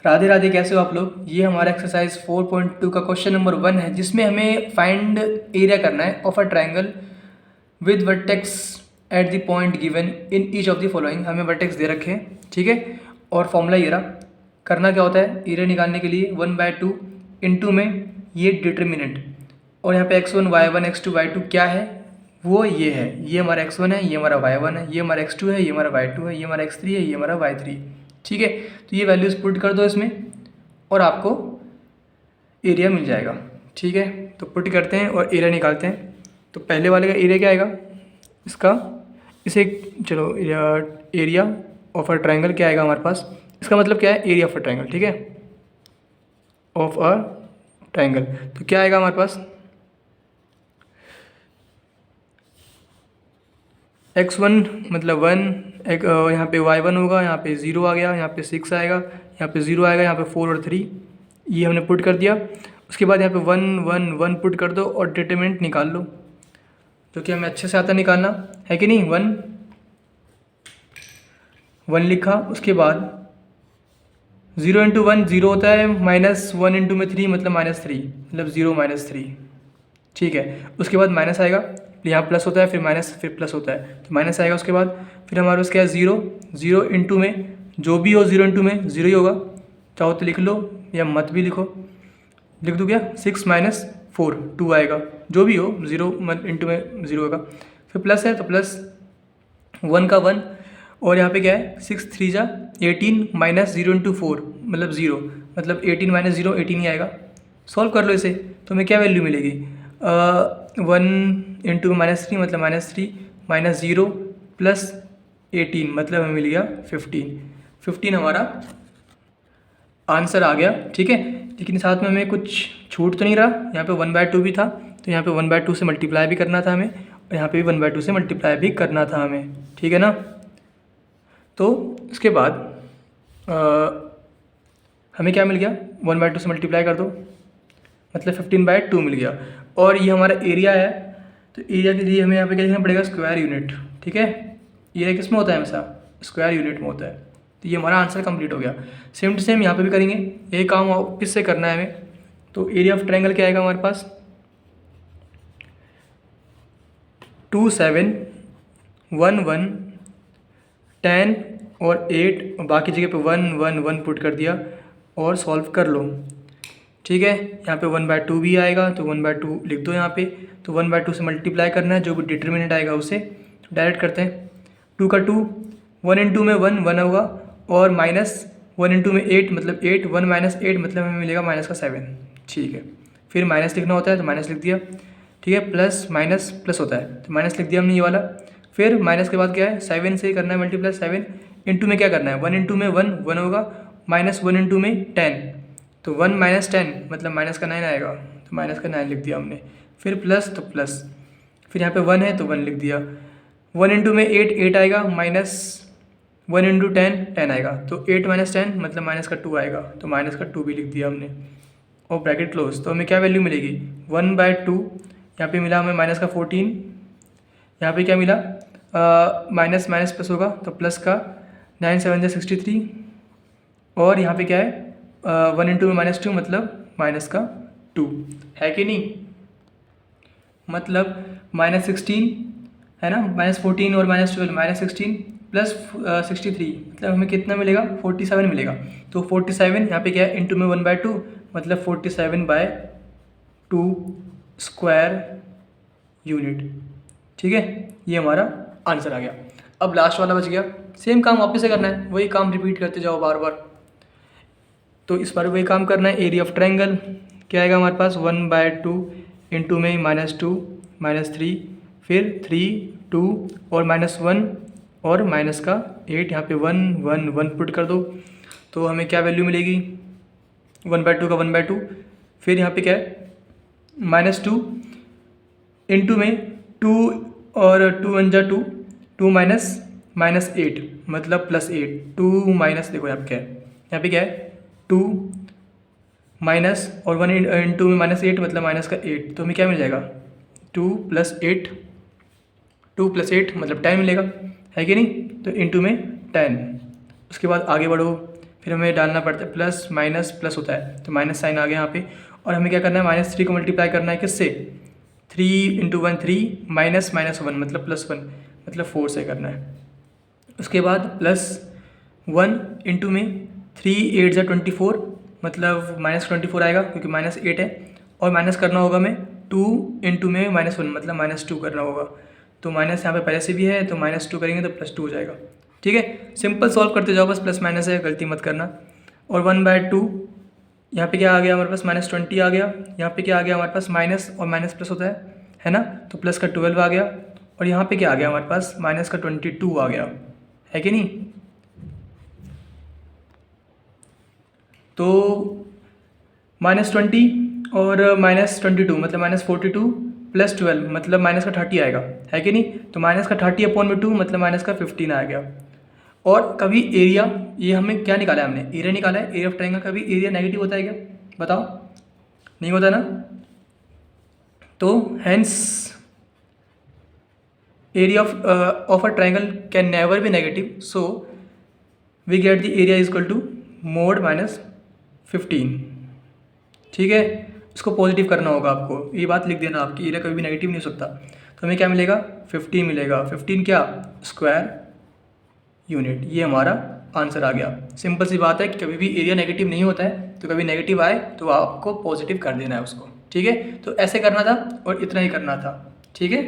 राधे राधे, कैसे हो आप लोग। ये हमारा एक्सरसाइज 4.2 का क्वेश्चन नंबर 1 है, जिसमें हमें फाइंड एरिया करना है of a triangle with vertex at the point given in each of the following. हमें वर्टेक्स दे रखे हैं, ठीक है। और फॉर्मूला ये रहा। करना क्या होता है एरिया निकालने के लिए, 1/2 इंटू में ये डिटर्मिनेंट, और यहाँ पे x1 y1 x2 y2 क्या है वो ये है। ये हमारा x1 है, ये हमारा y1 है, ये हमारा x2 है, ये हमारा y2 है, ये हमारा x3 है, ये हमारा y3, ठीक है। तो ये वैल्यूज़ पुट कर दो इसमें और आपको एरिया मिल जाएगा, ठीक है। तो पुट करते हैं और एरिया निकालते हैं। तो पहले वाले का एरिया क्या आएगा इसका, इसे चलो एरिया ऑफ अ ट्रायंगल क्या आएगा हमारे पास। इसका मतलब क्या है, एरिया ऑफ अ ट्रायंगल, ठीक है, ऑफ अ ट्रायंगल। तो क्या आएगा हमारे पास, x1 मतलब 1, यहाँ पे y1 होगा, यहाँ पे 0 आ गया, यहाँ पे 6 आएगा, यहाँ पे 0 आएगा, यहाँ पे 4 और 3, ये हमने पुट कर दिया। उसके बाद यहाँ पे 1 1 1 पुट कर दो और डिटरमिनेंट निकाल लो, जो कि हमें अच्छे से आता निकालना है कि नहीं। 1 1 लिखा, उसके बाद 0 इंटू 1 0 होता है, -1 इंटू में 3 मतलब -3, मतलब 0 -3, ठीक है। उसके बाद माइनस आएगा, यहाँ प्लस होता है, फिर माइनस, फिर प्लस होता है, तो माइनस आएगा। उसके बाद फिर हमारे पास क्या है, 0 0 इंटू में जो भी हो 0 इंटू में 0 ही होगा, चाहो तो लिख लो या मत भी लिखो, लिख दूँ क्या, 6 - 4 2 आएगा, जो भी हो 0 इंटू में 0 होगा। फिर प्लस है तो प्लस 1 का 1, और यहाँ पे क्या है 6 3 जा 18 -0 इंटू 4 मतलब 0, मतलब 18 - 0 18 ही आएगा। सॉल्व कर लो इसे, तो हमें क्या वैल्यू मिलेगी, 1 इंटू -3 मतलब -3 -0 प्लस 18 मतलब हमें मिल गया 15 हमारा आंसर आ गया, ठीक है। लेकिन साथ में हमें कुछ छूट तो नहीं रहा, यहाँ पे 1/2 भी था, तो यहाँ पे 1/2 से मल्टीप्लाई भी करना था हमें, और यहाँ पे भी 1/2 से मल्टीप्लाई भी करना था हमें, ठीक है ना। तो इसके बाद हमें क्या मिल गया, 1/2 से मल्टीप्लाई कर दो मतलब 15/2 मिल गया। और ये हमारा एरिया है, तो एरिया के लिए हमें यहाँ पे क्या लिखना पड़ेगा, स्क्वायर यूनिट, ठीक है। एरिया किस में होता है, हमेशा स्क्वायर यूनिट में होता है। तो ये हमारा आंसर कंप्लीट हो गया। सेम टू सेम यहाँ पे भी करेंगे, यही काम वापस से करना है हमें। तो एरिया ऑफ ट्रायंगल क्या आएगा हमारे पास, 2 7 1 1 10 और 8, और बाकी जगह पे 1 1 1 पुट कर दिया और सॉल्व कर लो, ठीक है। यहाँ पे 1/2 भी आएगा, तो 1/2 लिख दो यहाँ पे। तो 1/2 से मल्टीप्लाई करना है, जो भी डिटर्मिनेंट आएगा उसे डायरेक्ट करते हैं। 2 का 2, 1 इंटू में 1 1 होगा, और -1 इंटू में 8 मतलब 8, 1 - 8 मतलब हमें मिलेगा -7, ठीक है। फिर माइनस लिखना होता है तो माइनस लिख दिया, ठीक है। प्लस माइनस प्लस होता है तो माइनस लिख दिया हमने ये वाला। फिर माइनस के बाद क्या है, 7 से करना है मल्टीप्लाई, 7 इंटू में क्या करना है, 1 इंटू में 1 1 होगा, -1 इंटू में 10, तो 1 - 10 मतलब माइनस का 9 आएगा, तो माइनस का 9 लिख दिया हमने। फिर प्लस तो प्लस, फिर यहाँ पे 1 है तो 1 लिख दिया। 1 इंटू में 8 8 आएगा, -1 इंटू 10 10 आएगा, तो 8 - 10 मतलब माइनस का 2 आएगा, तो माइनस का 2 भी लिख दिया हमने, और ब्रैकेट क्लोज। तो हमें क्या वैल्यू मिलेगी, 1/2, यहाँ पे मिला हमें माइनस का 14, यहाँ पे क्या मिला, माइनस माइनस प्लस होगा तो प्लस का 9 7 63, और यहाँ पे क्या है 1 इंटू में -2 मतलब माइनस का 2 है कि नहीं, मतलब -16 है ना, -14 और -12 -16 प्लस 63 मतलब हमें कितना मिलेगा, 47 मिलेगा। तो 47 यहाँ पे क्या है, इंटू में 1/2 मतलब 47/2 स्क्वायर यूनिट, ठीक है। ये हमारा आंसर आ गया। अब लास्ट वाला बच गया, सेम काम वापस से करना है, वही काम रिपीट करते जाओ बार बार। तो इस बार वही काम करना है। एरिया ऑफ ट्रायंगल क्या आएगा हमारे पास, 1/2 इंटू में -2 -3, फिर 3 2 और -1 और माइनस का 8, यहाँ पे 1 1 1 पुट कर दो, तो हमें क्या वैल्यू मिलेगी, 1/2 का 1/2, फिर यहाँ पे क्या है -2 इंटू में 2 और 2 1 जा 2 2 -8 मतलब +8, 2 माइनस, देखो यहाँ पे क्या है, यहाँ पे क्या है 2 माइनस और 1 इंटू में -8 मतलब माइनस का 8, तो हमें क्या मिल जाएगा 2 + 8, 2 + 8 मतलब 10 मिलेगा, है कि नहीं। तो इंटू में 10, उसके बाद आगे बढ़ो, फिर हमें डालना पड़ता है प्लस माइनस प्लस होता है, तो माइनस साइन आ गया यहाँ पे। और हमें क्या करना है, -3 को मल्टीप्लाई करना है किससे, 3 × 1 3 माइनस -1 मतलब +1 मतलब 4 से करना है। उसके बाद +1 इंटू में 3 8 × 24 मतलब -24 आएगा क्योंकि -8 है। और माइनस करना होगा हमें 2 इंटू में -1 मतलब -2 करना होगा। तो माइनस यहाँ पे पहले से भी है तो -2 करेंगे तो +2 हो जाएगा। ठीक है, सिंपल सॉल्व करते जाओ, बस प्लस माइनस है, गलती मत करना। और 1/2 यहाँ पे क्या आ गया हमारे पास, -20 आ गया। यहाँ पे क्या आ गया हमारे पास, माइनस और माइनस प्लस होता है ना, तो प्लस का 12 आ गया। और यहाँ पे क्या आ गया हमारे पास, माइनस का 22 आ गया, है कि नहीं। तो -20 और -22 मतलब -42 + 12 मतलब माइनस का 30 आएगा, है कि नहीं। तो माइनस का 30/2 मतलब माइनस का 15 आ गया। और कभी एरिया, ये हमें क्या निकाला है, हमने एरिया निकाला है, एरिया ऑफ ट्रायंगल। कभी एरिया नेगेटिव होता है क्या, बताओ, नहीं होता ना। तो hence area of a triangle can never be negative, so we get the area is equal to mod -15। ठीक है, इसको पॉजिटिव करना होगा आपको, ये बात लिख देना, आपकी एरिया कभी भी नेगेटिव नहीं हो सकता। तो हमें क्या मिलेगा, 15 मिलेगा। 15 क्या, स्क्वायर यूनिट। ये हमारा आंसर आ गया। सिंपल सी बात है कि कभी भी एरिया नेगेटिव नहीं होता है, तो कभी नेगेटिव आए तो आपको पॉजिटिव कर देना है उसको। ठीक है, तो ऐसे करना था और इतना ही करना था। ठीक है।